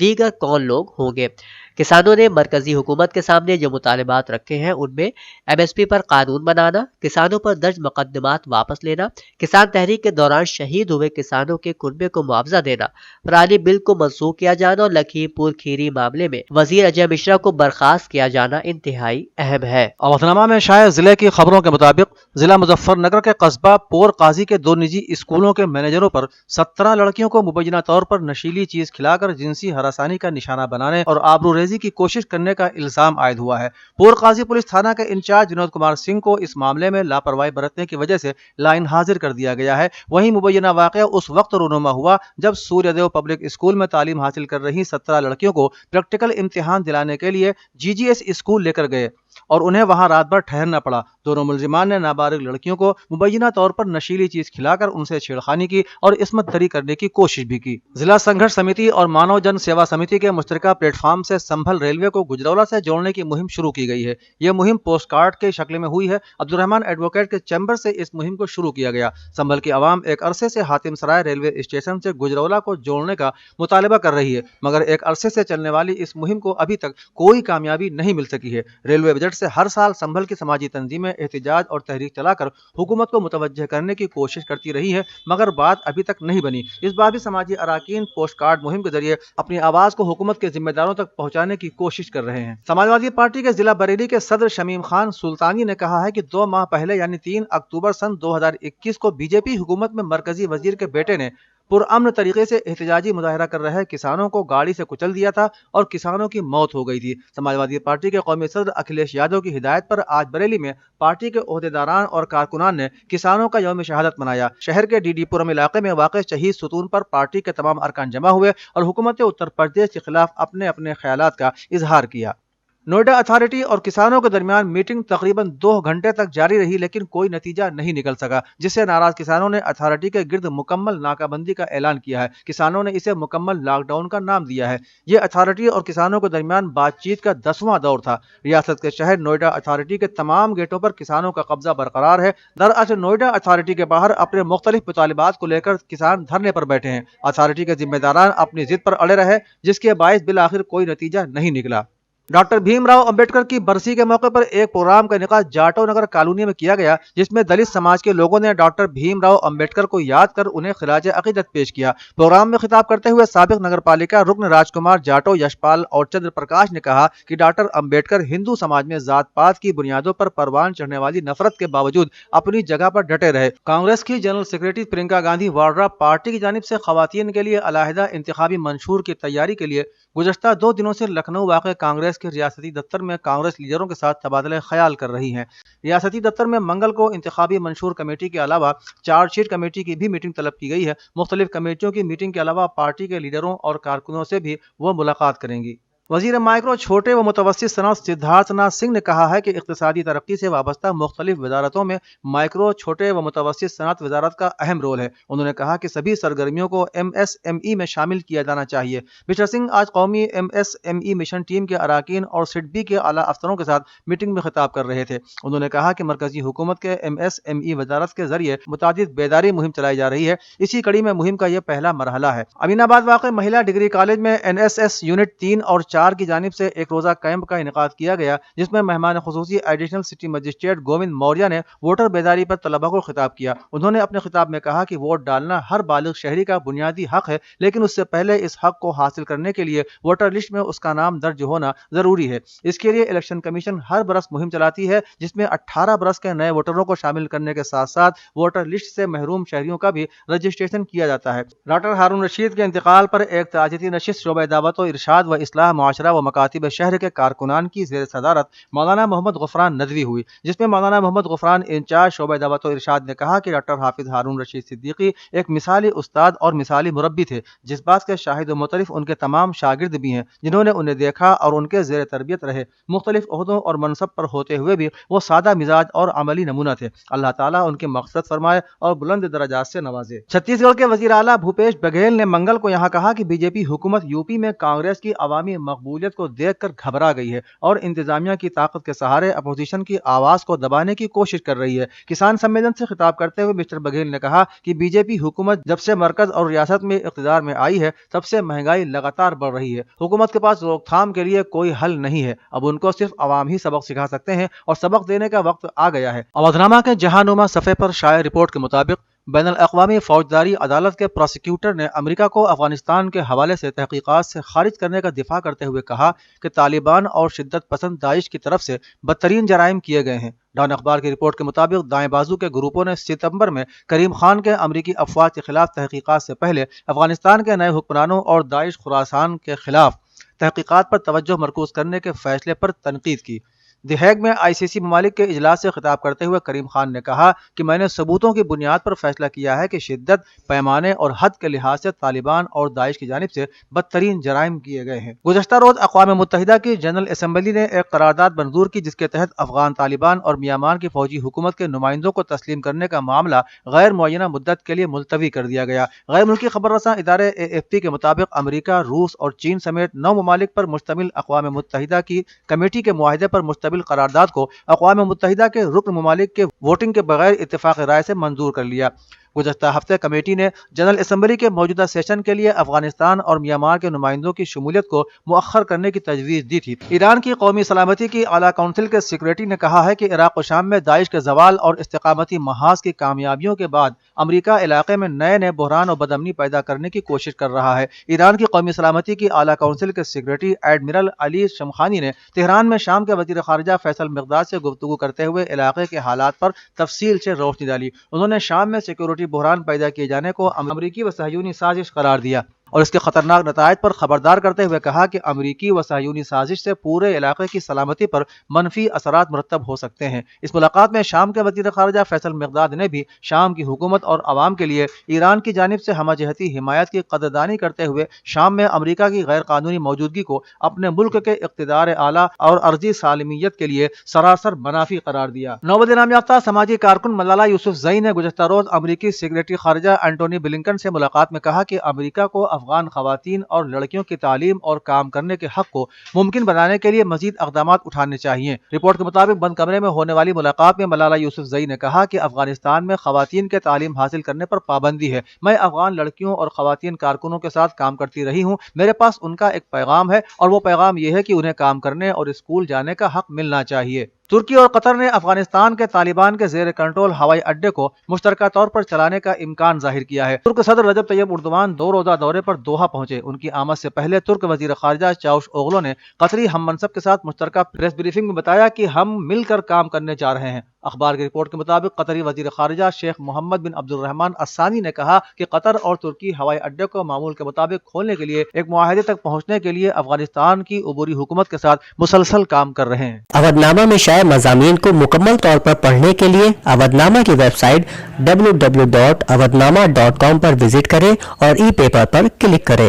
دیگر کون لوگ ہوں گے؟ کسانوں نے مرکزی حکومت کے سامنے جو مطالبات رکھے ہیں ان میں ایم ایس پی پر قانون بنانا، کسانوں پر درج مقدمات واپس لینا، کسان تحریک کے دوران شہید ہوئے کسانوں کے کنبے کو معاوضہ دینا، پرانی بل کو منسوخ کیا جانا اور لکھیم پور کھیری معاملے میں وزیر اجے مشرا کو برخاست کیا جانا انتہائی اہم ہے۔ اوقتنامہ میں شائع ضلع کی خبروں کے مطابق ضلع مظفر نگر کے قصبہ پور قاضی کے 2 نجی اسکولوں کے مینیجروں پر 17 لڑکیوں کو مبینہ طور پر نشیلی چیز کھلا کر جنسی ہراسانی کا نشانہ بنانے اور آبروریزی کی کوشش کرنے کا الزام عائد ہوا ہے۔ پور قاضی پولیس تھانہ کے انچارج ونود کمار سنگھ کو اس معاملے میں لاپرواہی برتنے کی وجہ سے لائن حاضر کر دیا گیا ہے۔ وہیں مبینہ واقعہ اس وقت رونما ہوا جب سوریہ دیو پبلک اسکول میں تعلیم حاصل کر رہی 17 لڑکیوں کو پریکٹیکل امتحان دلانے کے لیے GGS اسکول لے کر گئے اور انہیں وہاں رات بھر ٹھہرنا پڑا۔ دونوں ملزمان نے نابالغ لڑکیوں کو مبینہ طور پر نشیلی چیز کھلا کر ان سے چھیڑخانی کی اور عصمت دری کرنے کی کوشش بھی کی۔ ضلع سنگھرش سمیتی اور مانو جن سیوا سمیتی کے مشترکہ پلیٹ فارم سے سنبھل ریلوے کو گجرولہ سے جوڑنے کی مہم شروع کی گئی ہے۔ یہ مہم پوسٹ کارڈ کے شکل میں ہوئی ہے۔ عبدالرحمان ایڈوکیٹ کے چیمبر سے اس مہم کو شروع کیا گیا۔ سنبھل کی عوام ایک عرصے سے حاتم سرائے ریلوے اسٹیشن سے گجرولہ کو جوڑنے کا مطالبہ کر رہی ہے، مگر ایک عرصے سے چلنے والی اس مہم کو ابھی تک کوئی کامیابی نہیں مل سکی ہے۔ ریلوے بجٹ سے ہر سال سنبھل کی سماجی تنظیمیں احتجاج اور تحریک چلا کر حکومت کو متوجہ کرنے کی کوشش کرتی رہی ہے، مگر بات ابھی تک نہیں بنی۔ اس بار بھی سماجی اراکین پوسٹ کارڈ مہم کے ذریعے اپنی آواز کو حکومت کے ذمہ داروں تک پہنچانے کی کوشش کر رہے ہیں۔ سماجوادی پارٹی کے ضلع بریلی کے صدر شمیم خان سلطانی نے کہا ہے کہ 2 ماہ پہلے یعنی 3 اکتوبر سن 2021 کو BJP حکومت میں مرکزی وزیر کے بیٹے نے پرامن طریقے سے احتجاجی مظاہرہ کر رہے کسانوں کو گاڑی سے کچل دیا تھا اور کسانوں کی موت ہو گئی تھی۔ سماجوادی پارٹی کے قومی صدر اکھلیش یادو کی ہدایت پر آج بریلی میں پارٹی کے عہدیداران اور کارکنان نے کسانوں کا یوم شہادت منایا۔ شہر کے DD پورم علاقے میں واقع شہید ستون پر پارٹی کے تمام ارکان جمع ہوئے اور حکومت اتر پردیش کے خلاف اپنے اپنے خیالات کا اظہار کیا۔ نوئیڈا اتھارٹی اور کسانوں کے درمیان میٹنگ تقریباً 2 گھنٹے تک جاری رہی، لیکن کوئی نتیجہ نہیں نکل سکا، جس سے ناراض کسانوں نے اتھارٹی کے گرد مکمل ناکہ بندی کا اعلان کیا ہے۔ کسانوں نے اسے مکمل لاک ڈاؤن کا نام دیا ہے۔ یہ اتھارٹی اور کسانوں کے درمیان بات چیت کا 10واں دور تھا۔ ریاست کے شہر نوئیڈا اتھارٹی کے تمام گیٹوں پر کسانوں کا قبضہ برقرار ہے۔ دراصل نوئیڈا اتھارٹی کے باہر اپنے مختلف مطالبات کو لے کر کسان دھرنے پر بیٹھے ہیں۔ اتھارٹی کے ذمہ داران اپنی ضد پر اڑے رہے، جس کے باعث بالآخر کوئی نتیجہ نہیں نکلا۔ ڈاکٹر بھیم راؤ امبیڈکر کی برسی کے موقع پر ایک پروگرام کا انعقاد جاٹو نگر کالونی میں کیا گیا، جس میں دلت سماج کے لوگوں نے ڈاکٹر بھیم راؤ امبیڈکر کو یاد کر انہیں خراج عقیدت پیش کیا۔ پروگرام میں خطاب کرتے ہوئے سابق نگر پالیکا رکن راج کمار جاٹو یشپال اور چندر پرکاش نے کہا کہ ڈاکٹر امبیڈکر ہندو سماج میں ذات پات کی بنیادوں پر پروان چڑھنے والی نفرت کے باوجود اپنی جگہ پر ڈٹے رہے۔ کانگریس کی general secretary Priyanka Gandhi Vadra party کی جانب سے خواتین کے لیے علیحدہ انتخابی منشور کی تیاری کے لیے گزشتہ 2 دنوں سے لکھنؤ واقع کانگریس کے ریاستی دفتر میں کانگریس لیڈروں کے ساتھ تبادلہ خیال کر رہی ہیں۔ ریاستی دفتر میں منگل کو انتخابی منشور کمیٹی کے علاوہ چارج شیٹ کمیٹی کی بھی میٹنگ طلب کی گئی ہے۔ مختلف کمیٹیوں کی میٹنگ کے علاوہ پارٹی کے لیڈروں اور کارکنوں سے بھی وہ ملاقات کریں گی۔ وزیر مائکرو چھوٹے و متوسط صنعت سدھارتھ ناتھ سنگھ نے کہا ہے کہ اقتصادی ترقی سے وابستہ مختلف وزارتوں میں مائکرو چھوٹے و متوسط صنعت وزارت کا اہم رول ہے۔ انہوں نے کہا کہ سبھی سرگرمیوں کو MSME میں شامل کیا جانا چاہیے۔ مسٹر سنگھ آج قومی MSME مشن ٹیم کے اراکین اور SIDBI کے اعلیٰ افسروں کے ساتھ میٹنگ میں خطاب کر رہے تھے۔ انہوں نے کہا کہ مرکزی حکومت کے MSME وزارت کے ذریعے متعدد بیداری مہم چلائی جا رہی ہے۔ اسی کڑی میں مہم کا یہ پہلا مرحلہ ہے۔ امین آباد واقع مہیلا ڈگری کالج میں NSS یونٹ 3 اور 4 کی جانب سے ایک روزہ کیمپ کا انعقاد کیا گیا، جس میں مہمان خصوصی additional city magistrate Govind Maurya نے ووٹر بیداری پر طلباء کو خطاب کیا۔ انہوں نے اپنے خطاب میں کہا کہ ووٹ ڈالنا ہر بالغ شہری کا بنیادی حق ہے، لیکن اس سے پہلے اس حق کو حاصل کرنے کے لیے ووٹر لسٹ میں اس کا نام درج ہونا ضروری ہے۔ اس کے لیے الیکشن کمیشن ہر برس مہم چلاتی ہے، جس میں 18 برس کے نئے ووٹروں کو شامل کرنے کے ساتھ ساتھ ووٹر لسٹ سے محروم شہریوں کا بھی رجسٹریشن کیا جاتا ہے۔ ڈاکٹر ہارون رشید کے انتقال پر ایک تعزیتی نشست شعبہ دعوت و ارشاد و اصلاح معاشرہ و مکاتب شہر کے کارکنان کی زیر صدارت مولانا محمد غفران ندوی ہوئی، جس میں مولانا محمد غفران انچارج شعبہ دعوت و ارشاد نے کہا کہ ڈاکٹر حافظ ہارون رشید صدیقی ایک مثالی استاد اور مثالی مربی تھے، جس بات کے شاہد و معترف ان کے تمام شاگرد بھی ہیں جنہوں نے انہیں دیکھا اور ان کے زیر تربیت رہے۔ مختلف عہدوں اور منصب پر ہوتے ہوئے بھی وہ سادہ مزاج اور عملی نمونہ تھے۔ اللہ تعالیٰ ان کی مغفرت فرمائے اور بلند درجات سے نوازے۔ چھتیس گڑھ کے وزیر اعلیٰ بھوپیش بگھیل نے منگل کو یہاں کہا کہ BJP حکومت UP میں کانگریس کی عوامی مقبولیت کو دیکھ کر گھبرا گئی ہے اور انتظامیہ کی طاقت کے سہارے اپوزیشن کی آواز کو دبانے کی کوشش کر رہی ہے۔ کسان سمیلن سے خطاب کرتے ہوئے مسٹر بگھیل نے کہا کہ بی جے پی حکومت جب سے مرکز اور ریاست میں اقتدار میں آئی ہے تب سے مہنگائی لگاتار بڑھ رہی ہے۔ حکومت کے پاس روک تھام کے لیے کوئی حل نہیں ہے، اب ان کو صرف عوام ہی سبق سکھا سکتے ہیں اور سبق دینے کا وقت آ گیا ہے۔ اودھنامہ کے جہانما صفحے پر شائع رپورٹ کے مطابق بین الاقوامی فوجداری عدالت کے پروسیکیوٹر نے امریکہ کو افغانستان کے حوالے سے تحقیقات سے خارج کرنے کا دفاع کرتے ہوئے کہا کہ طالبان اور شدت پسند داعش کی طرف سے بدترین جرائم کیے گئے ہیں۔ ڈان اخبار کی رپورٹ کے مطابق دائیں بازو کے گروپوں نے ستمبر میں کریم خان کے امریکی افواج کے خلاف تحقیقات سے پہلے افغانستان کے نئے حکمرانوں اور داعش خراسان کے خلاف تحقیقات پر توجہ مرکوز کرنے کے فیصلے پر تنقید کی۔ دی ہیگ میں آئی سی سی ممالک کے اجلاس سے خطاب کرتے ہوئے کریم خان نے کہا کہ میں نے ثبوتوں کی بنیاد پر فیصلہ کیا ہے کہ شدت، پیمانے اور حد کے لحاظ سے طالبان اور داعش کی جانب سے بدترین جرائم کیے گئے ہیں۔ گزشتہ روز اقوام متحدہ کی جنرل اسمبلی نے ایک قرارداد منظور کی جس کے تحت افغان طالبان اور میانمار کی فوجی حکومت کے نمائندوں کو تسلیم کرنے کا معاملہ غیر معینہ مدت کے لیے ملتوی کر دیا گیا۔ غیر ملکی خبر رساں ادارے AFP کے مطابق امریکہ، روس اور چین سمیت 9 ممالک پر مشتمل اقوام متحدہ کی کمیٹی کے معاہدے پر مشتمل قرارداد کو اقوام متحدہ کے رکن ممالک کے ووٹنگ کے بغیر اتفاق رائے سے منظور کر لیا۔ گزشتہ ہفتے کمیٹی نے جنرل اسمبلی کے موجودہ سیشن کے لیے افغانستان اور میانمار کے نمائندوں کی شمولیت کو مؤخر کرنے کی تجویز دی تھی۔ ایران کی قومی سلامتی کی اعلیٰ کونسل کے سیکریٹری نے کہا ہے کہ عراق و شام میں داعش کے زوال اور استقامتی محاذ کی کامیابیوں کے بعد امریکہ علاقے میں نئے بحران اور بدامنی پیدا کرنے کی کوشش کر رہا ہے۔ ایران کی قومی سلامتی کی اعلیٰ کونسل کے سیکریٹری ایڈمرل علی شمخانی نے تہران میں شام کے وزیر خارجہ فیصل مقداد سے گفتگو کرتے ہوئے علاقے کے حالات پر تفصیل سے روشنی ڈالی۔ انہوں نے شام میں سیکورٹی بحران پیدا کیے جانے کو امریکی و صہیونی سازش قرار دیا اور اس کے خطرناک نتائج پر خبردار کرتے ہوئے کہا کہ امریکی و صہیونی سازش سے پورے علاقے کی سلامتی پر منفی اثرات مرتب ہو سکتے ہیں۔ اس ملاقات میں شام کے وزیر خارجہ فیصل مقداد نے بھی شام کی حکومت اور عوام کے لیے ایران کی جانب سے ہمہ جہتی حمایت کی قدردانی کرتے ہوئے شام میں امریکہ کی غیر قانونی موجودگی کو اپنے ملک کے اقتدار اعلیٰ اور ارضی سالمیت کے لیے سراسر منافی قرار دیا۔ نوبل انعام یافتہ سماجی کارکن ملالہ یوسفزئی نے گزشتہ روز امریکی سیکریٹری خارجہ اینٹونی بلنکن سے ملاقات میں کہا کہ امریکہ کو افغان خواتین اور لڑکیوں کی تعلیم اور کام کرنے کے حق کو ممکن بنانے کے لیے مزید اقدامات اٹھانے چاہیے۔ رپورٹ کے مطابق بند کمرے میں ہونے والی ملاقات میں ملالہ یوسفزئی نے کہا کہ افغانستان میں خواتین کے تعلیم حاصل کرنے پر پابندی ہے۔ میں افغان لڑکیوں اور خواتین کارکنوں کے ساتھ کام کرتی رہی ہوں، میرے پاس ان کا ایک پیغام ہے اور وہ پیغام یہ ہے کہ انہیں کام کرنے اور اسکول جانے کا حق ملنا چاہیے۔ ترکی اور قطر نے افغانستان کے طالبان کے زیر کنٹرول ہوائی اڈے کو مشترکہ طور پر چلانے کا امکان ظاہر کیا ہے۔ ترک صدر رجب طیب اردوان 2 روزہ دورے پر دوحہ پہنچے۔ ان کی آمد سے پہلے ترک وزیر خارجہ چاوش اوغلو نے قطری ہم منصب کے ساتھ مشترکہ پریس بریفنگ میں بتایا کہ ہم مل کر کام کرنے جا رہے ہیں۔ اخبار کی رپورٹ کے مطابق قطری وزیر خارجہ شیخ محمد بن عبد الرحمن الثانی نے کہا کہ قطر اور ترکی ہوائی اڈے کو معمول کے مطابق کھولنے کے لیے ایک معاہدے تک پہنچنے کے لیے افغانستان کی عبوری حکومت کے ساتھ مسلسل کام کر رہے ہیں۔ اودھنامہ میں شائع مضامین کو مکمل طور پر پڑھنے کے لیے اودھنامہ کی ویب سائٹ www.awadhnama.com پر وزٹ کریں اور ای پیپر پر کلک کریں۔